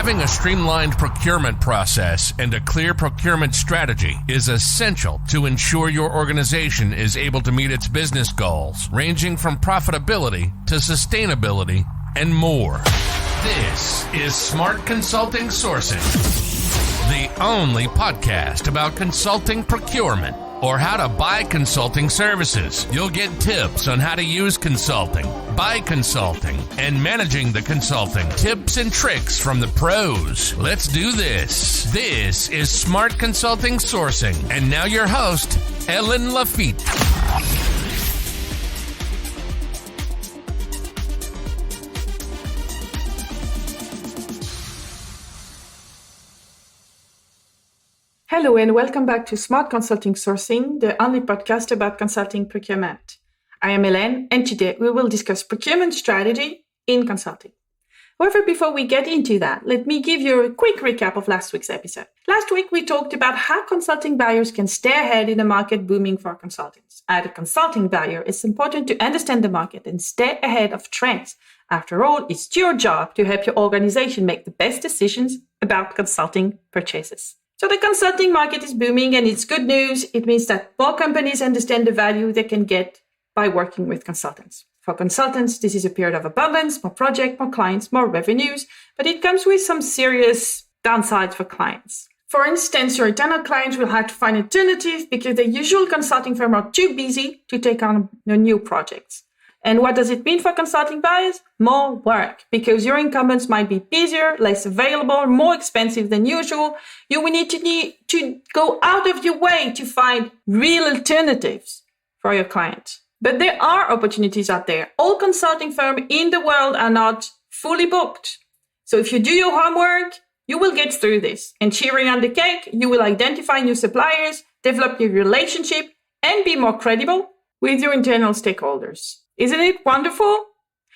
Having a streamlined procurement process and a clear procurement strategy is essential to ensure your organization is able to meet its business goals, ranging from profitability to sustainability and more. This is Smart Consulting Sourcing, the only podcast about consulting procurement or how to buy consulting services. You'll get tips on how to use consulting, buy consulting, and managing the consulting. Tips and tricks from the pros. Let's do this. This is Smart Consulting Sourcing. And now your host, Ellen Lafitte. Hello and welcome back to Smart Consulting Sourcing, the only podcast about consulting procurement. I am Hélène, and today we will discuss procurement strategy in consulting. However, before we get into that, let me give you a quick recap of last week's episode. Last week, we talked about how consulting buyers can stay ahead in a market booming for consultants. As a consulting buyer, it's important to understand the market and stay ahead of trends. After all, it's your job to help your organization make the best decisions about consulting purchases. So the consulting market is booming, and it's good news. It means that more companies understand the value they can get by working with consultants. For consultants, this is a period of abundance, more projects, more clients, more revenues, but it comes with some serious downsides for clients. For instance, your internal clients will have to find alternatives because the usual consulting firms are too busy to take on new projects. And what does it mean for consulting buyers? More work, because your incumbents might be busier, less available, more expensive than usual. You will need to go out of your way to find real alternatives for your clients. But there are opportunities out there. All consulting firms in the world are not fully booked. So if you do your homework, you will get through this. And cherry on the cake, you will identify new suppliers, develop new relationship, and be more credible with your internal stakeholders. Isn't it wonderful?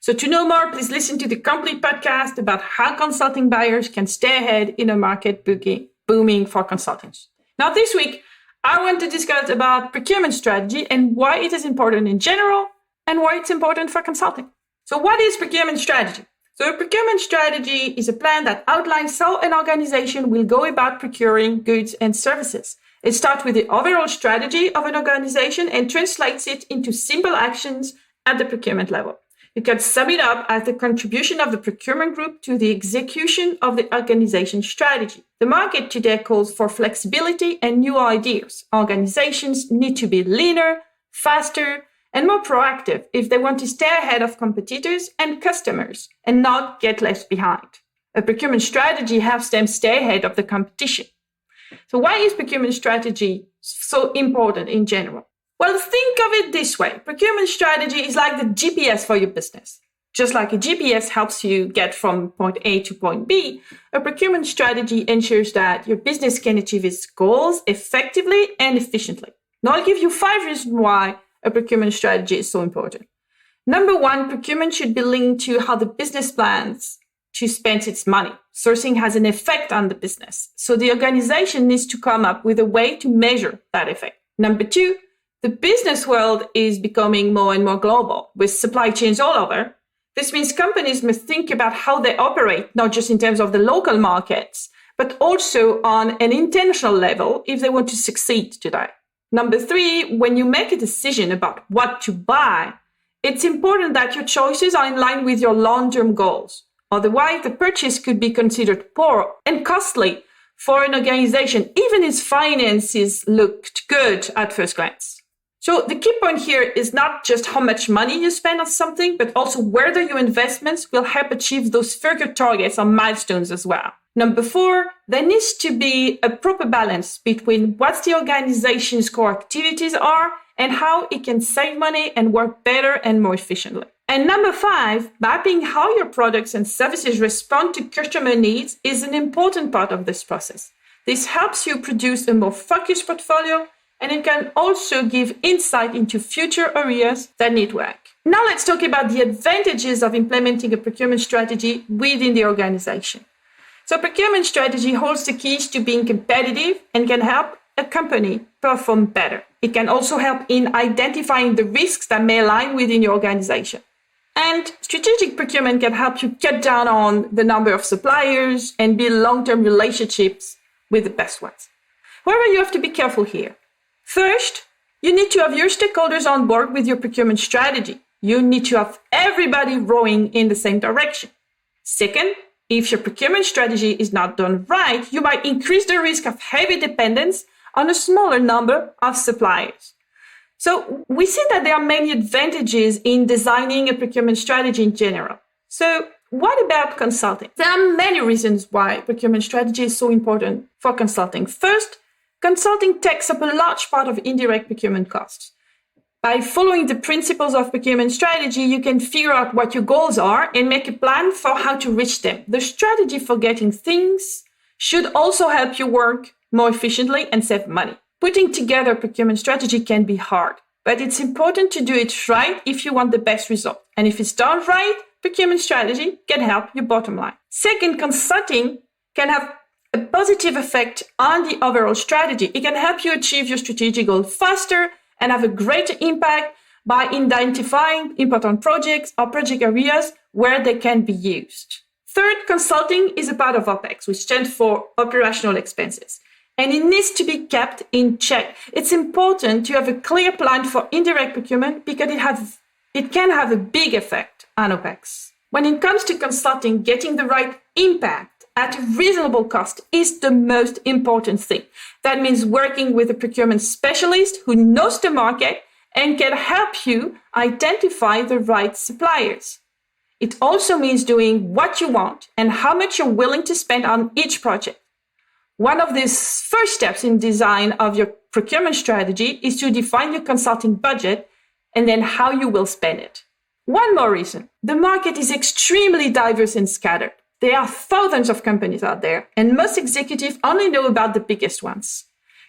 So to know more, please listen to the complete podcast about how consulting buyers can stay ahead in a market booming for consultants. Now this week, I want to discuss about procurement strategy and why it is important in general and why it's important for consulting. So what is procurement strategy? So a procurement strategy is a plan that outlines how an organization will go about procuring goods and services. It starts with the overall strategy of an organization and translates it into simple actions at the procurement level. You can sum it up as the contribution of the procurement group to the execution of the organization strategy. The market today calls for flexibility and new ideas. Organizations need to be leaner, faster, and more proactive if they want to stay ahead of competitors and customers and not get left behind. A procurement strategy helps them stay ahead of the competition. So why is procurement strategy so important in general? Well, think of it this way. Procurement strategy is like the GPS for your business. Just like a GPS helps you get from point A to point B, a procurement strategy ensures that your business can achieve its goals effectively and efficiently. Now, I'll give you 5 reasons why a procurement strategy is so important. Number 1, procurement should be linked to how the business plans to spend its money. Sourcing has an effect on the business, so the organization needs to come up with a way to measure that effect. Number 2, the business world is becoming more and more global, with supply chains all over. This means companies must think about how they operate, not just in terms of the local markets, but also on an intentional level if they want to succeed today. Number 3, when you make a decision about what to buy, it's important that your choices are in line with your long-term goals. Otherwise, the purchase could be considered poor and costly for an organization, even if finances looked good at first glance. So the key point here is not just how much money you spend on something, but also whether your investments will help achieve those further targets or milestones as well. Number 4, there needs to be a proper balance between what the organization's core activities are and how it can save money and work better and more efficiently. And number 5, mapping how your products and services respond to customer needs is an important part of this process. This helps you produce a more focused portfolio, and it can also give insight into future areas that need work. Now let's talk about the advantages of implementing a procurement strategy within the organization. So procurement strategy holds the keys to being competitive and can help a company perform better. It can also help in identifying the risks that may lie within your organization. And strategic procurement can help you cut down on the number of suppliers and build long-term relationships with the best ones. However, you have to be careful here. First, you need to have your stakeholders on board with your procurement strategy. You need to have everybody rowing in the same direction. Second, if your procurement strategy is not done right, you might increase the risk of heavy dependence on a smaller number of suppliers. So we see that there are many advantages in designing a procurement strategy in general. So what about consulting? There are many reasons why procurement strategy is so important for consulting. First, consulting takes up a large part of indirect procurement costs. By following the principles of procurement strategy, you can figure out what your goals are and make a plan for how to reach them. The strategy for getting things should also help you work more efficiently and save money. Putting together a procurement strategy can be hard, but it's important to do it right if you want the best result. And if it's done right, procurement strategy can help your bottom line. Second, consulting can have a positive effect on the overall strategy. It can help you achieve your strategic goal faster and have a greater impact by identifying important projects or project areas where they can be used. Third, consulting is a part of OPEX, which stands for operational expenses. And it needs to be kept in check. It's important to have a clear plan for indirect procurement because it can have a big effect on OPEX. When it comes to consulting, getting the right impact at a reasonable cost is the most important thing. That means working with a procurement specialist who knows the market and can help you identify the right suppliers. It also means doing what you want and how much you're willing to spend on each project. One of these first steps in design of your procurement strategy is to define your consulting budget and then how you will spend it. One more reason. The market is extremely diverse and scattered. There are thousands of companies out there, and most executives only know about the biggest ones.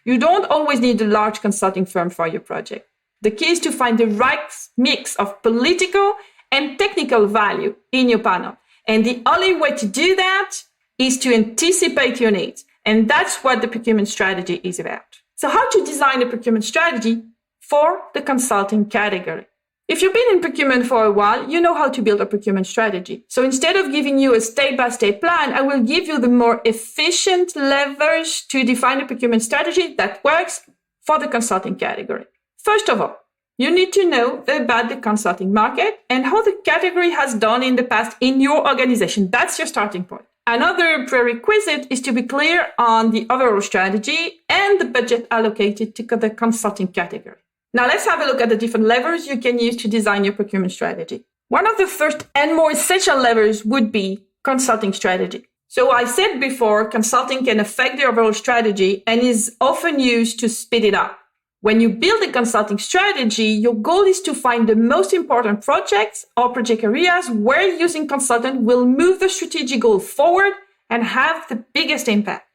You don't always need a large consulting firm for your project. The key is to find the right mix of political and technical value in your panel. And the only way to do that is to anticipate your needs. And that's what the procurement strategy is about. So how to design a procurement strategy for the consulting category? If you've been in procurement for a while, you know how to build a procurement strategy. So instead of giving you a step-by-step plan, I will give you the more efficient levers to define a procurement strategy that works for the consulting category. First of all, you need to know about the consulting market and how the category has done in the past in your organization. That's your starting point. Another prerequisite is to be clear on the overall strategy and the budget allocated to the consulting category. Now let's have a look at the different levers you can use to design your procurement strategy. One of the first and more essential levers would be consulting strategy. So I said before, consulting can affect the overall strategy and is often used to speed it up. When you build a consulting strategy, your goal is to find the most important projects or project areas where using consultant will move the strategic goal forward and have the biggest impact.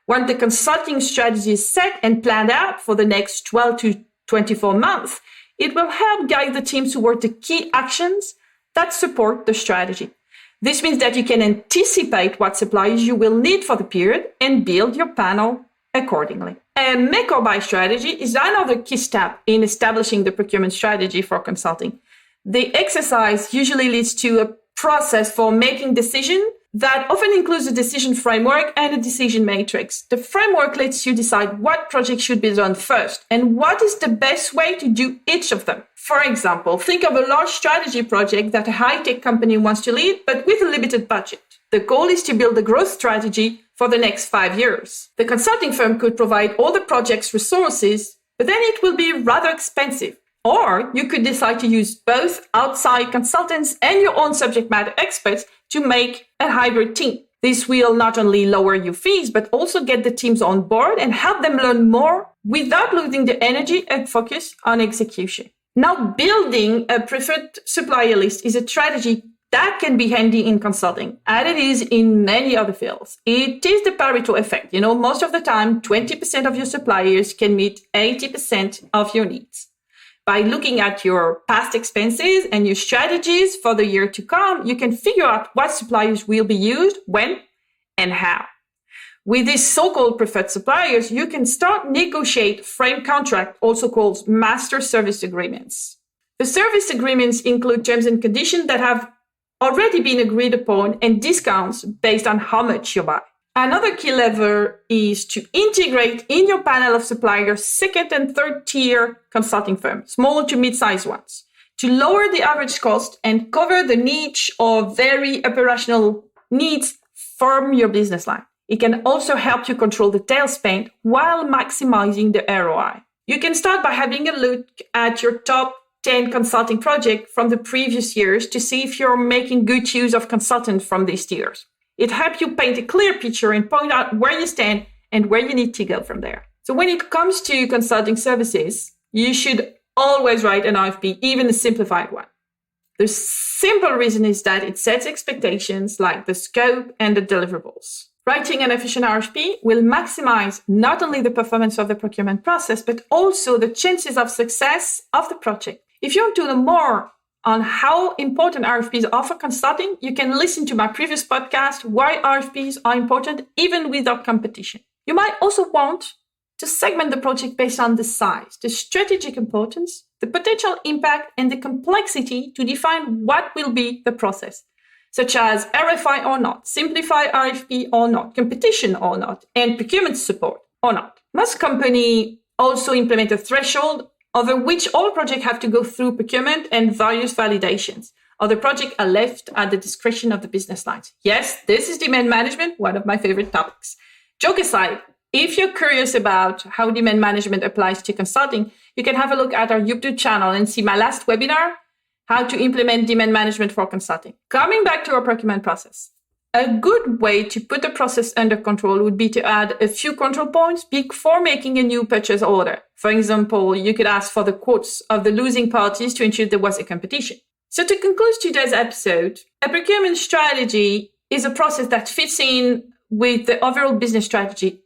When the consulting strategy is set and planned out for the next 12 to 24 months, it will help guide the teams toward the key actions that support the strategy. This means that you can anticipate what suppliers you will need for the period and build your panel accordingly. A make or buy strategy is another key step in establishing the procurement strategy for consulting. The exercise usually leads to a process for making decisions that often includes a decision framework and a decision matrix. The framework lets you decide what project should be done first and what is the best way to do each of them. For example, think of a large strategy project that a high-tech company wants to lead, but with a limited budget. The goal is to build a growth strategy for the next 5 years. The consulting firm could provide all the project's resources, but then it will be rather expensive. Or you could decide to use both outside consultants and your own subject matter experts to make a hybrid team. This will not only lower your fees, but also get the teams on board and help them learn more without losing the energy and focus on execution. Now, building a preferred supplier list is a strategy that can be handy in consulting, as it is in many other fields. It is the Pareto effect. Most of the time, 20% of your suppliers can meet 80% of your needs. By looking at your past expenses and your strategies for the year to come, you can figure out what suppliers will be used, when, and how. With these so-called preferred suppliers, you can start negotiate frame contract, also called master service agreements. The service agreements include terms and conditions that have already been agreed upon and discounts based on how much you buy. Another key lever is to integrate in your panel of suppliers second and third tier consulting firms, small to mid-sized ones, to lower the average cost and cover the niche or very operational needs from your business line. It can also help you control the tail spend while maximizing the ROI. You can start by having a look at your top 10 consulting projects from the previous years to see if you're making good use of consultants from these tiers. It helps you paint a clear picture and point out where you stand and where you need to go from there. So when it comes to consulting services, you should always write an RFP, even a simplified one. The simple reason is that it sets expectations like the scope and the deliverables. Writing an efficient RFP will maximize not only the performance of the procurement process, but also the chances of success of the project. If you want to know more on how important RFPs are for consulting, you can listen to my previous podcast, Why RFPs Are Important Even Without Competition. You might also want to segment the project based on the size, the strategic importance, the potential impact, and the complexity to define what will be the process, such as RFI or not, simplify RFP or not, competition or not, and procurement support or not. Most companies also implement a threshold over which all projects have to go through procurement and various validations. Other projects are left at the discretion of the business lines. Yes, this is demand management, one of my favorite topics. Joke aside, if you're curious about how demand management applies to consulting, you can have a look at our YouTube channel and see my last webinar, How to Implement Demand Management for Consulting. Coming back to our procurement process. A good way to put the process under control would be to add a few control points before making a new purchase order. For example, you could ask for the quotes of the losing parties to ensure there was a competition. So to conclude today's episode, a procurement strategy is a process that fits in with the overall business strategy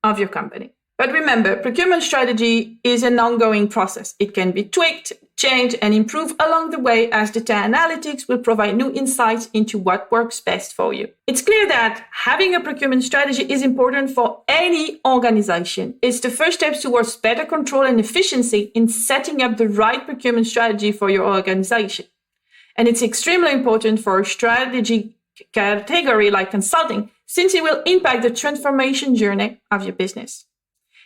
of your company. But remember, procurement strategy is an ongoing process. It can be tweaked, changed, and improved along the way as data analytics will provide new insights into what works best for you. It's clear that having a procurement strategy is important for any organization. It's the first step towards better control and efficiency in setting up the right procurement strategy for your organization. And it's extremely important for a strategy category like consulting, since it will impact the transformation journey of your business.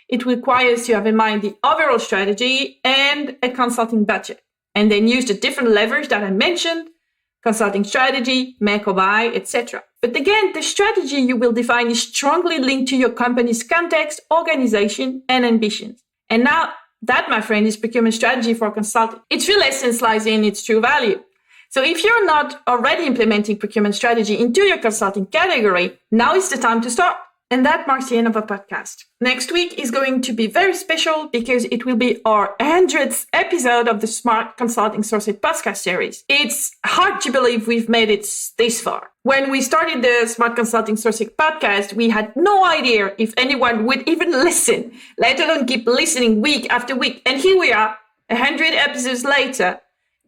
It requires you have in mind the overall strategy and a consulting budget, and then use the different levers that I mentioned, consulting strategy, make or buy, etc. But again, the strategy you will define is strongly linked to your company's context, organization, and ambitions. And now that, my friend, is procurement strategy for consulting. Its real essence lies in its true value. So if you're not already implementing procurement strategy into your consulting category, now is the time to start. And that marks the end of our podcast. Next week is going to be very special because it will be our 100th episode of the Smart Consulting Sourcing podcast series. It's hard to believe we've made it this far. When we started the Smart Consulting Sourcing podcast, we had no idea if anyone would even listen, let alone keep listening week after week. And here we are, 100 episodes later,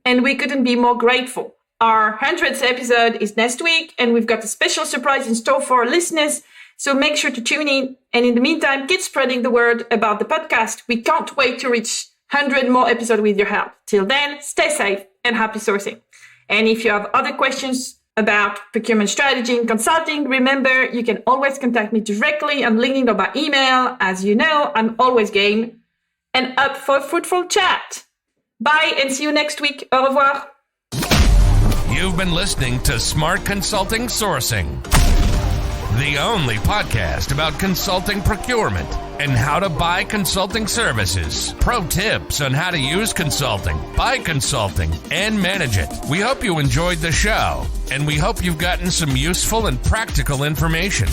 and we couldn't be more grateful. Our 100th episode is next week, and we've got a special surprise in store for our listeners. So make sure to tune in. And in the meantime, keep spreading the word about the podcast. We can't wait to reach 100 more episodes with your help. Till then, stay safe and happy sourcing. And if you have other questions about procurement strategy and consulting, remember, you can always contact me directly on LinkedIn or by email. As you know, I'm always game and up for a fruitful chat. Bye and see you next week. Au revoir. You've been listening to Smart Consulting Sourcing, the only podcast about consulting procurement and how to buy consulting services. Pro tips on how to use consulting, buy consulting, and manage it. We hope you enjoyed the show, and we hope you've gotten some useful and practical information.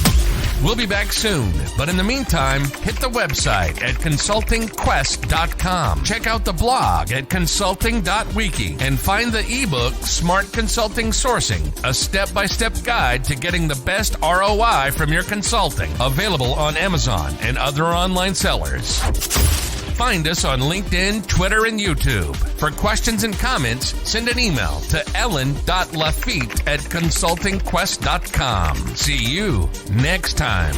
We'll be back soon, but in the meantime, hit the website at consultingquest.com. Check out the blog at consulting.wiki and find the ebook Smart Consulting Sourcing, a step-by-step guide to getting the best ROI from your consulting, available on Amazon and other online sellers. Find us on LinkedIn, Twitter, and YouTube. For questions and comments, send an email to ellen.lafitte@consultingquest.com. See you next time.